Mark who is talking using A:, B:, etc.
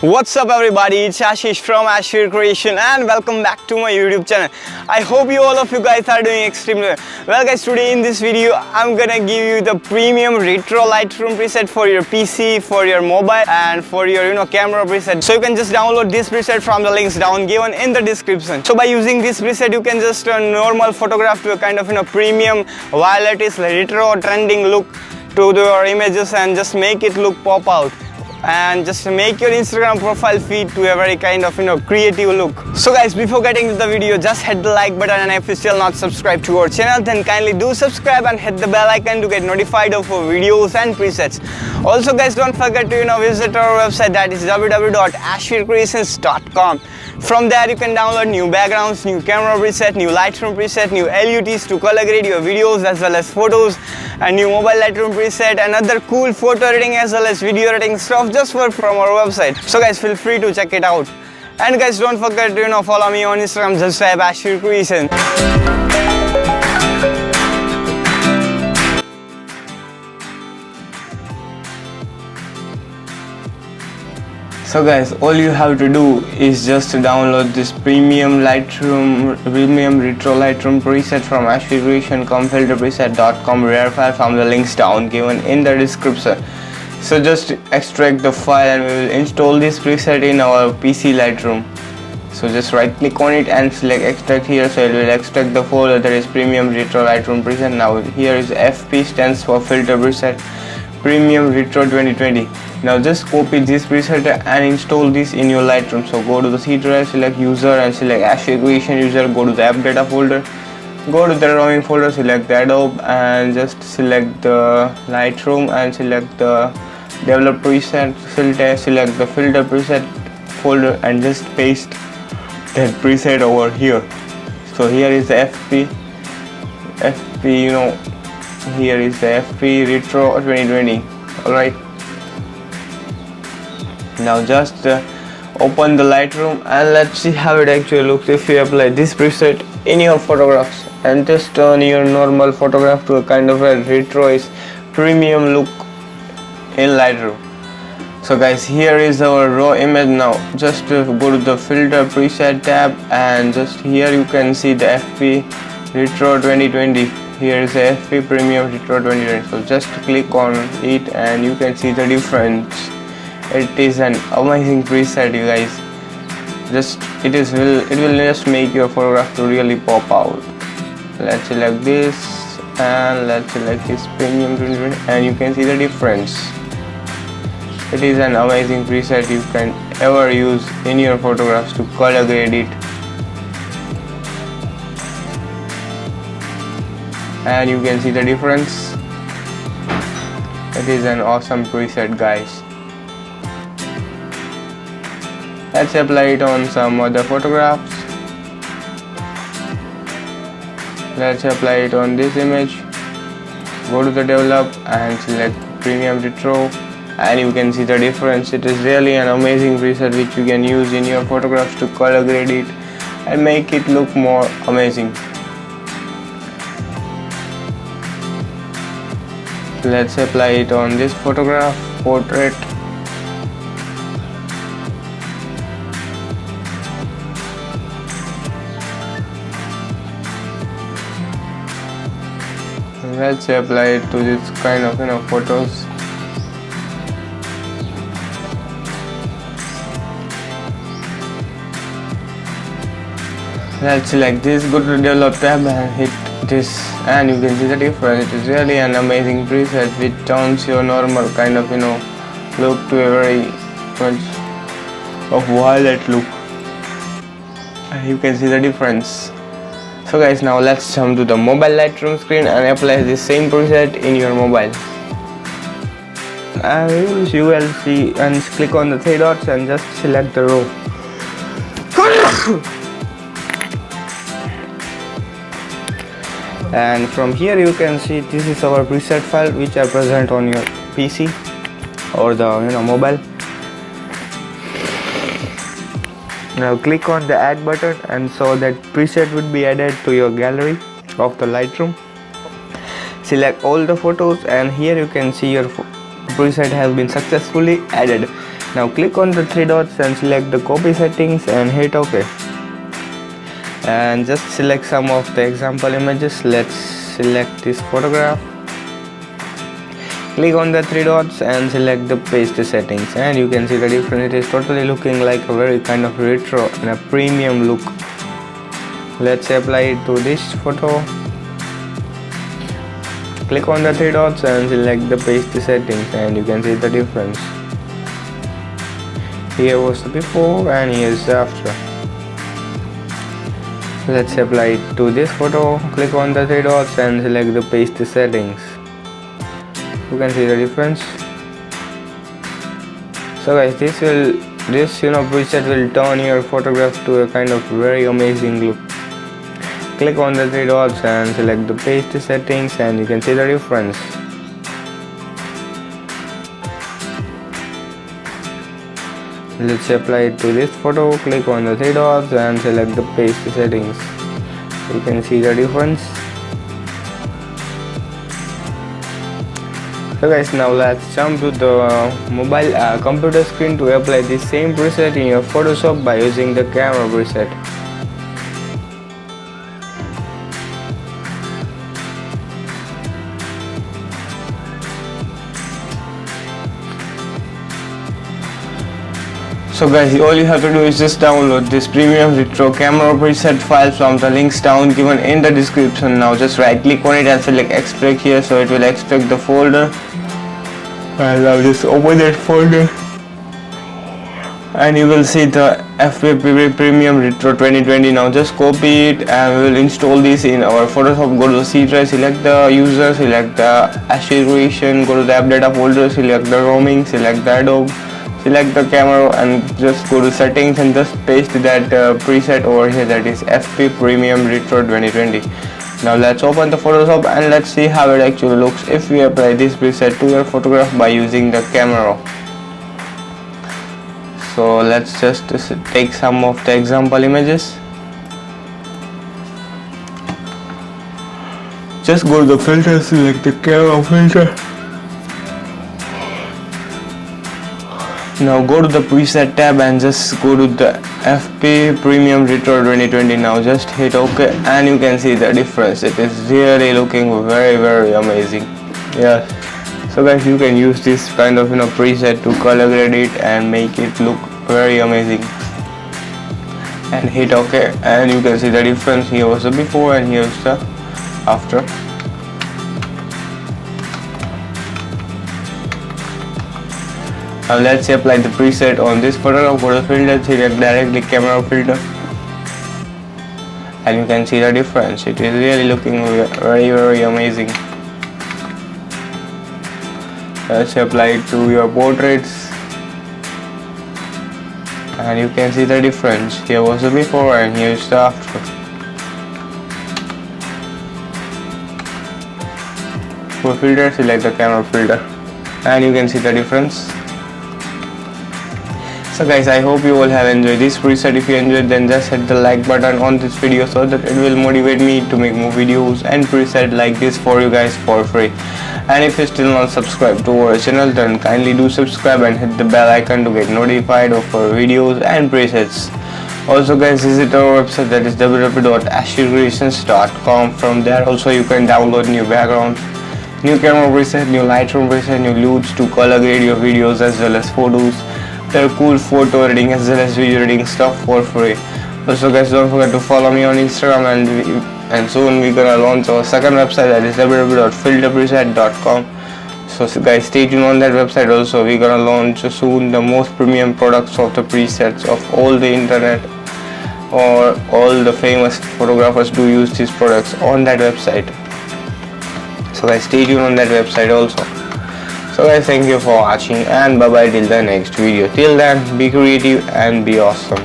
A: What's up everybody, it's Ashish from ashvircreations and welcome back to my YouTube channel. I hope all of you guys are doing extremely well. Well guys, today in this video I'm gonna give you the premium retro Lightroom preset for your PC, for your mobile and for your camera preset. So you can just download this preset from the links down given in the description. So by using this preset you can just turn normal photograph to a kind of premium while it is retro trending look to your images and just make it look pop out and just make your Instagram profile feed to a very kind of creative look. So guys, before getting to the video, just hit the like button, and if you still not subscribed to our channel, then kindly do subscribe and hit the bell icon to get notified of our videos and presets. Also guys, don't forget to visit our website, that is www.ashvircreations.com. From there you can download new backgrounds, new camera preset, new Lightroom preset, new LUTs to color grade your videos as well as photos, and new mobile Lightroom preset and other cool photo editing as well as video editing stuff just from our website. So guys, feel free to check it out. And guys, don't forget to follow me on Instagram, just type ashvircreations. So guys, all you have to do is just to download this premium retro Lightroom preset from ashvircreations, filterpreset.com, rare file from the links down given in the description. So just extract the file and we will install this preset in our PC Lightroom. So just right click on it and select extract here, so it will extract the folder that is premium retro Lightroom preset. Now here is FP, stands for filter preset premium retro 2020. Now just copy this preset and install this in your Lightroom. So go to the Ctrl A, select user and select ashvircreations user, go to the app data folder, go to the drawing folder, select the Adobe and just select the Lightroom and select the develop preset, select the filter preset folder and just paste that preset over here. So here is the FP, here is the FP retro 2020. Alright, now just open the Lightroom and let's see how it actually looks if you apply this preset in your photographs and just turn your normal photograph to a kind of a retroish premium look in Lightroom. So guys, here is our raw image. Now just go to the filter preset tab and just here you can see the FP retro 2020. Here is the FP premium retro 2020. So just click on it and you can see the difference. It is an amazing preset, you guys. It will just make your photograph to really pop out. Let's select this and let's select this premium 2020 and you can see the difference. It is an amazing preset you can ever use in your photographs to color grade it. And you can see the difference. It is an awesome preset, guys. Let's apply it on some other photographs. Let's apply it on this image. Go to the develop and select premium retro and you can see the difference. It is really an amazing preset which you can use in your photographs to color grade it and make it look more amazing. Let's apply it on this photograph, portrait. Let's apply it to this kind of photos. Let's select this, go to the develop tab and hit this and you can see the difference. It is really an amazing preset which turns your normal kind of look to a very much of violet look and you can see the difference. So guys, now let's jump to the mobile Lightroom screen and apply the same preset in your mobile. And you will see and click on the three dots and just select the row. And from here you can see this is our preset file which are present on your PC or the mobile. Now click on the add button and so that preset would be added to your gallery of the Lightroom. Select all the photos and here you can see your preset has been successfully added. Now click on the three dots and select the copy settings and hit OK. And just select some of the example images. Let's select this photograph. Click on the three dots and select the paste settings, and you can see the difference. It is totally looking like a very kind of retro and a premium look. Let's apply it to this photo. Click on the three dots and select the paste settings, and you can see the difference. Here was the before and here is the after. Let's apply it to this photo. Click on the three dots and select the paste settings. You can see the difference. So guys, this preset will turn your photograph to a kind of very amazing look. Click on the three dots and select the paste settings, and you can see the difference. Let's apply it to this photo. Click on the three dots and select the paste settings. You can see the difference. So guys, now let's jump to the mobile computer screen to apply this same preset in your Photoshop by using the camera preset. So guys, all you have to do is just download this premium retro camera preset files from the links down given in the description. Now just right click on it and select extract here, so it will extract the folder. And I'll just open that folder, and you will see the FP Premium Retro 2020. Now just copy it and we will install this in our Photoshop. Go to the C drive, select the user, select the ashvircreation, go to the app data folder, select the roaming, select the Adobe, select the camera, and just go to settings and just paste that preset over here, that is FP Premium Retro 2020. Now let's open the Photoshop and let's see how it actually looks if we apply this preset to your photograph by using the camera. So let's just take some of the example images. Just go to the filter, select the camera filter. Now go to the preset tab and just go to the FP Premium Retro 2020. Now just hit OK, and you can see the difference. It is really looking very amazing. Yeah. So guys, you can use this kind of preset to color grade it and make it look very amazing. And hit OK, and you can see the difference. Here was the before and here's the after. Now let's apply the preset on this photograph. Go to the filter, select directly camera filter, and you can see the difference. It is really looking very amazing. Let's apply it to your portraits, and you can see the difference. Here was the before and here is the after. Go to filter, select the camera filter, and you can see the difference. So guys, I hope you all have enjoyed this preset. If you enjoyed, then just hit the like button on this video so that it will motivate me to make more videos and preset like this for you guys for free. And if you still not subscribed to our channel, then kindly do subscribe and hit the bell icon to get notified of our videos and presets. Also guys, visit our website, that is www.ashvircreations.com. From there also you can download new backgrounds, new camera preset, new Lightroom preset, new LUTs to color grade your videos as well as photos. There are cool photo editing as well as video editing stuff for free. Also guys, don't forget to follow me on Instagram, and soon we're gonna launch our second website, that is www.filterpreset.com. So guys, stay tuned on that website. Also we're gonna launch soon the most premium products of the presets of all the internet, or all the famous photographers do use these products on that website. So guys, stay tuned on that website also. So guys, thank you for watching, and bye bye till the next video. Till then, be creative and be awesome.